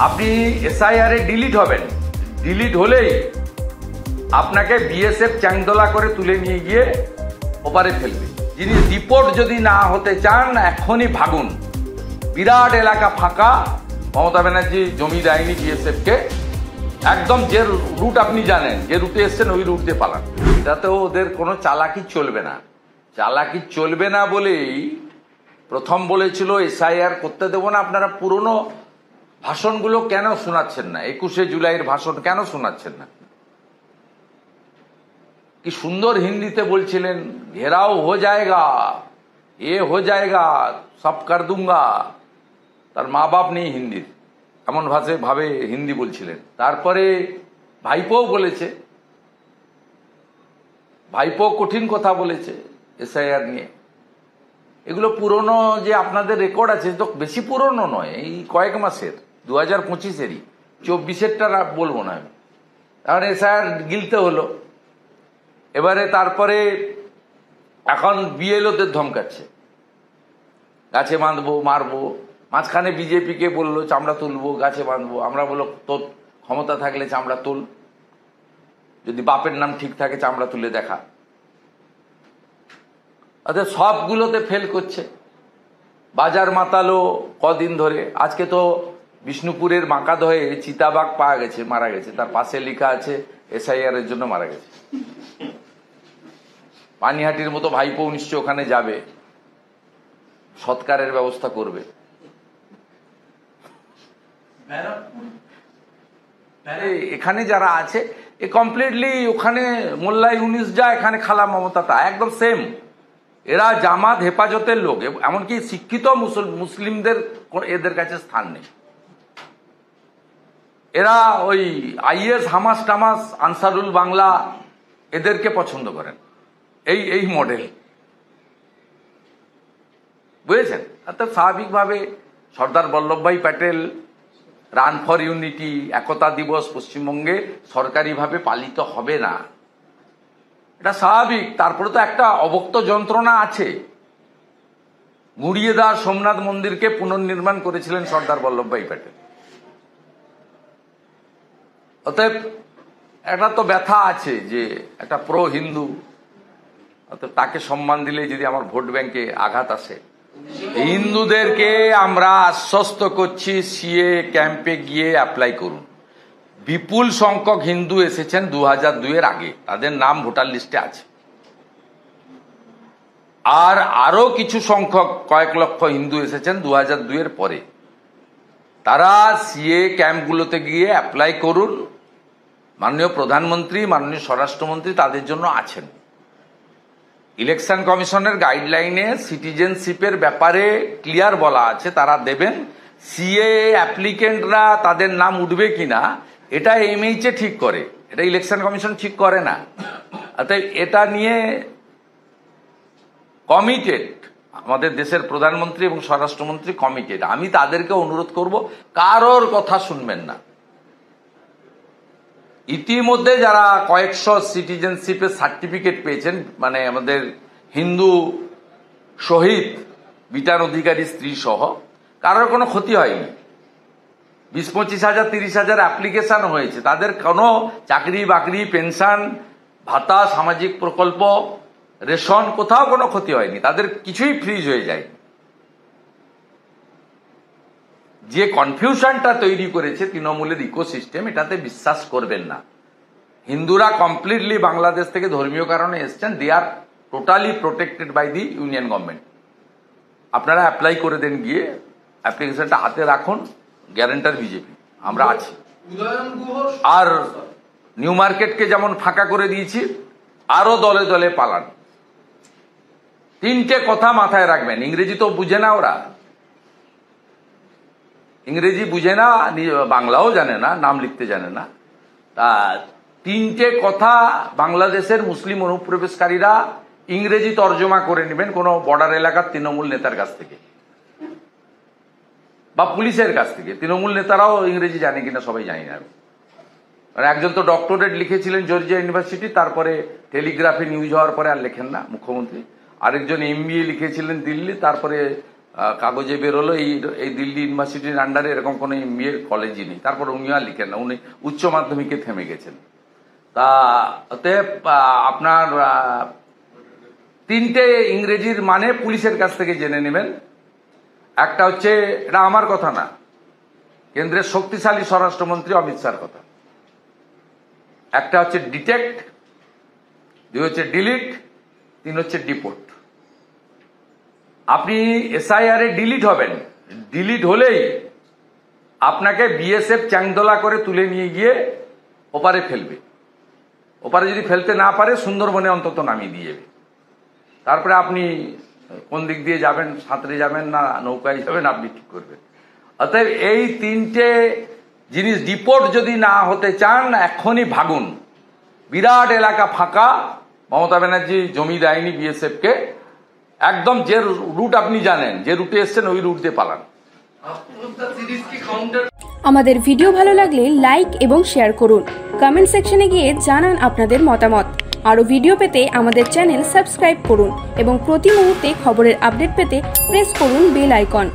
আপনি এসআইআর এ ডিলিট হবেন, ডিলিট হলেই আপনাকে বিএসএফ চ্যাংদোলা করে তুলে নিয়ে গিয়ে ওপারে ফেলবে। যিনি রিপোর্ট যদি না হতে চান এখনই ভাগুন, বিরাট এলাকা ফাঁকা, মমতা ব্যানার্জি জমি দেয়নি বিএসএফকে, একদম যে রুট আপনি জানেন, যে রুটে এসছেন ওই রুট দিয়ে পালান। এটাতেও ওদের কোনো চালাকি চলবে না, চালাকি চলবে না বলেই প্রথম বলেছিল এসআইআর করতে দেবো না। আপনারা পুরনো ভাষণগুলো কেন শোনাচ্ছেন না? 21শে জুলাইয়ের ভাষণ কেন শোনাচ্ছেন না? কি সুন্দর হিন্দিতে বলছিলেন, ঘেরাও হো জায়গা, এ হো জায়গা, সব কর দুঙ্গা। তার মা বাপ নেই হিন্দির, এমন ভাবে হিন্দি বলছিলেন। তারপরে ভাইপো বলেছে, ভাইপো কঠিন কথা বলেছে এসআইআর নিয়ে। এগুলো পুরনো যে আপনাদের রেকর্ড আছে, তো বেশি পুরনো নয়, এই কয়েক মাসের, 2025-এরই, 24-এরটা বলবো না আমি। এখন এসআইআর গিলতে হলো। এবারে তারপরে এখন বিএলওদের ধমকাচ্ছে, গাছে বাঁধবো, মারবো। মাঝখানে বিজেপিকে বললো চামড়া তুলবো, গাছে বাঁধবো। আমরা বললো তোর ক্ষমতা থাকলে চামড়া তুল, যদি বাপের নাম ঠিক থাকে চামড়া তুলে দেখা। অর্থাৎ সবগুলোতে ফেল করছে। বাজার মাতালো কদিন ধরে। আজকে তো বিষ্ণুপুরের মাকাদহে চিতাবাঘ পাওয়া গেছে, মারা গেছে, তার পাশে লেখা আছে এসআইআর এর জন্য মারা গেছে। পানিহাটির মতো ভাইপো নিশ্চয় ওখানে যাবে, সৎকারের ব্যবস্থা করবে। এখানে যারা আছে এ কমপ্লিটলি, ওখানে মোল্লা ইউনিস যা, এখানে খালা মমতা তা, একদম সেম। এরা জামাত হেফাজতের লোক, এমনকি শিক্ষিত মুসলিমদের এদের কাছে স্থান নেই। এরা ওই আইএস, হামাস টামাস, আনসারুল বাংলা এদেরকে পছন্দ করেন, এই মডেল, বুঝেছেন? অর্থাৎ স্বাভাবিকভাবে Sardar Vallabhbhai Patel, run for unity, একতা দিবস পশ্চিমবঙ্গে সরকারিভাবে পালিত হবে না, এটা স্বাভাবিক। তারপরে তো একটা অবক্ত যন্ত্রণা আছে। গুড়িয়ে দেওয়া সোমনাথ মন্দিরকে পুনর্নির্মাণ করেছিলেন সর্দার বল্লভভাই প্যাটেল। অতএব একটা তো ব্যথা আছে যে একটা প্রো হিন্দু, অতএব তাকে সম্মান দিলে যদি আমার ভোট ব্যাংকে আঘাত আসে। হিন্দুদেরকে আমরা আশ্বস্ত করছি, সিএ ক্যাম্পে গিয়ে অ্যাপ্লাই করুন। বিপুল সংখ্যক হিন্দু এসেছেন 2002-এর আগে, তাদের নাম ভোটার লিস্টে আছে। আর আরো কিছু সংখ্যক, কয়েক লক্ষ হিন্দু এসেছেন 2002-এর পরে। তারা সিএ ক্যাম্পগুলোতে গিয়ে অ্যাপ্লাই করুন। মাননীয় প্রধানমন্ত্রী, মাননীয় স্বরাষ্ট্রমন্ত্রী তাদের জন্য আছেন। ইলেকশন কমিশনের গাইডলাইনে সিটিজেনশিপের ব্যাপারে ক্লিয়ার বলা আছে, তারা দেবেন। সিএ অ্যাপ্লিকেন্টরা তাদের নাম উঠবে কিনা এটা এমএইচএ ঠিক করে, এটা ইলেকশন কমিশন ঠিক করে না। অর্থাৎ এটা নিয়ে কমিটেড আমাদের দেশের প্রধানমন্ত্রী এবং স্বরাষ্ট্রমন্ত্রী, কমিটেড। আমি তাদেরকে অনুরোধ করব, কারোর কথা শুনবেন না। ইতিমধ্যে যারা কয়েকশো সিটিজেনশিপের সার্টিফিকেট পেয়েছেন, মানে আমাদের হিন্দু শহীদ বিটার অধিকারী স্ত্রী সহ, কারোর কোনো ক্ষতি হয়নি। 20-25 হাজার 30 হাজার অ্যাপ্লিকেশন হয়েছে, তাদের কোনো চাকরি বাকরি, পেনশন, ভাতা, সামাজিক প্রকল্প, রেশন কোথাও কোনো ক্ষতি হয়নি, তাদের কিছুই ফ্রিজ হয়ে যায়। যে কনফিউশনটা তৈরি করেছে তৃণমূলের ইকোসিস্টেম, এটাতে বিশ্বাস করবেন না। হিন্দুরা কমপ্লিটলি বাংলাদেশ থেকে ধর্মীয় কারণে এসছেন, they are totally protected by the union government. আপনারা অ্যাপ্লাই করে দেন, গিয়ে অ্যাপ্লিকেশনটা হাতে রাখুন, গ্যারান্টার বিজেপি, আমরা আছি। আর নিউ মার্কেটকে যেমন ফাঁকা করে দিয়েছি, আরো দলে দলে পালান। 3টে কথা মাথায় রাখবেন, ইংরেজি তো বুঝে না ওরা, ইংরেজি বুঝে না, বাংলাও জানে না, নাম লিখতে জানে না। তা 3টে কথা বাংলাদেশের মুসলিম অনুপ্রবেশকারীরা ইংরেজি তর্জমা করে নেবেন কোনো বর্ডার এলাকার তৃণমূল নেতার কাছ থেকে বা পুলিশের কাছ থেকে। তৃণমূল নেতারাও ইংরেজি জানে কিনা সবাই জানি না। একজন তো ডক্টরেট লিখেছিলেন জর্জিয়া ইউনিভার্সিটি, তারপরে টেলিগ্রাফে নিউজ হওয়ার পরে আর লেখেন না মুখ্যমন্ত্রী। আরেকজন এমবিএ লিখেছিলেন দিল্লি, তারপরে কাগজে বেরোলো এই দিল্লি ইউনিভার্সিটির আন্ডারে এরকম কোনো এমবিএ কলেজই নেই। তারপর উনি আর লিখেন না, উনি উচ্চ মাধ্যমিকে থেমে গেছেন। তা অতএব আপনার তিনটে ইংরেজির মানে পুলিশের কাছ থেকে জেনে নেবেন। একটা হচ্ছে, এটা আমার কথা না, কেন্দ্রের শক্তিশালী স্বরাষ্ট্রমন্ত্রী অমিত শাহর কথা। একটা হচ্ছে ডিটেক্ট, দুই হচ্ছে ডিলিট, তিন হচ্ছে ডিপোর্ট। আপনি এসআইআর এ ডিলিট হবেন, ডিলিট হলেই আপনাকে বিএসএফ চ্যাংদোলা করে তুলে নিয়ে গিয়ে ওপারে ফেলবে। ওপারে যদি ফেলতে না পারে সুন্দরবনে অন্তত নামিয়ে দিয়ে যাবে। তারপরে আপনি কোন দিক দিয়ে যাবেন, সাঁতরে যাবেন না নৌকায় যাবেন, আপনি ঠিক করবেন। অতএব এই তিনটে জিনিস ডিপোর্ট যদি না হতে চান এখনই ভাগুন। বিরাট এলাকা ফাঁকা, মমতা ব্যানার্জি জমি দেয়নি বিএসএফ কে। একদম যে রুট আপনি জানেন, যে রুটে এসছেন ওই রুট দিয়ে পালান। আমাদের ভিডিও ভালো লাগলে লাইক এবং শেয়ার করুন। কমেন্ট সেকশনে গিয়ে জানান আপনাদের মতামত। আরো ভিডিও পেতে আমাদের চ্যানেল সাবস্ক্রাইব করুন এবং প্রতি মুহূর্তে খবরের আপডেট পেতে প্রেস করুন বেল আইকন।